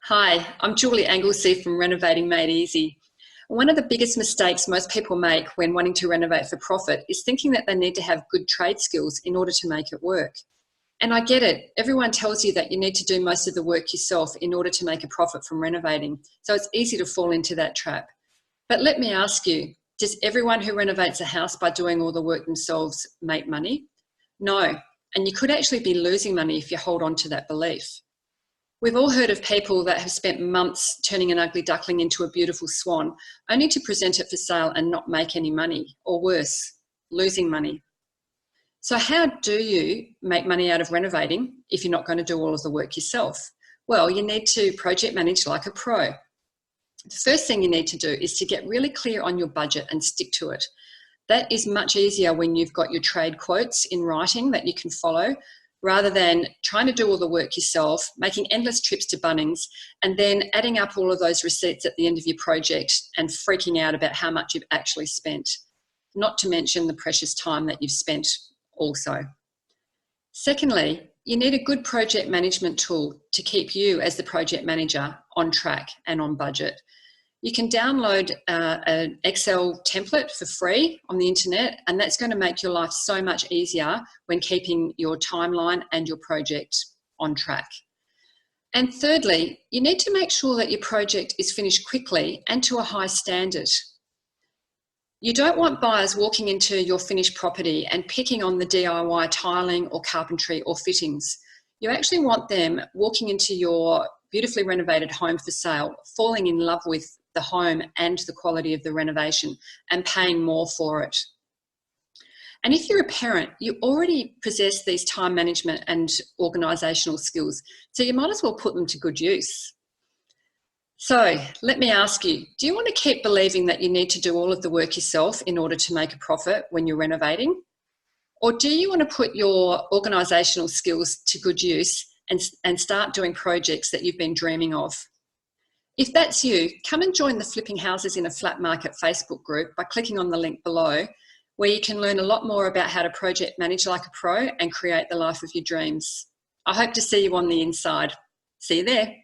Hi, I'm Julie Anglesey from Renovating Made Easy. One of the biggest mistakes most people make when wanting to renovate for profit is thinking that they need to have good trade skills in order to make it work. And I get it, everyone tells you that you need to do most of the work yourself in order to make a profit from renovating, so it's easy to fall into that trap. But let me ask you, does everyone who renovates a house by doing all the work themselves make money? No, and you could actually be losing money if you hold on to that belief. We've all heard of people that have spent months turning an ugly duckling into a beautiful swan, only to present it for sale and not make any money, or worse, losing money. So how do you make money out of renovating if you're not going to do all of the work yourself? Well, you need to project manage like a pro. The first thing you need to do is to get really clear on your budget and stick to it. That is much easier when you've got your trade quotes in writing that you can follow, rather than trying to do all the work yourself, making endless trips to Bunnings, and then adding up all of those receipts at the end of your project and freaking out about how much you've actually spent, not to mention the precious time that you've spent also. Secondly, you need a good project management tool to keep you as the project manager on track and on budget. You can download an Excel template for free on the internet, and that's going to make your life so much easier when keeping your timeline and your project on track. And thirdly, you need to make sure that your project is finished quickly and to a high standard. You don't want buyers walking into your finished property and picking on the DIY tiling or carpentry or fittings. You actually want them walking into your beautifully renovated home for sale, falling in love with the home and the quality of the renovation and paying more for it. And if you're a parent, you already possess these time management and organisational skills, so you might as well put them to good use. So let me ask you, do you want to keep believing that you need to do all of the work yourself in order to make a profit when you're renovating? Or do you want to put your organisational skills to good use and start doing projects that you've been dreaming of? If that's you, come and join the Flipping Houses in a Flat Market Facebook group by clicking on the link below, where you can learn a lot more about how to project manage like a pro and create the life of your dreams. I hope to see you on the inside. See you there.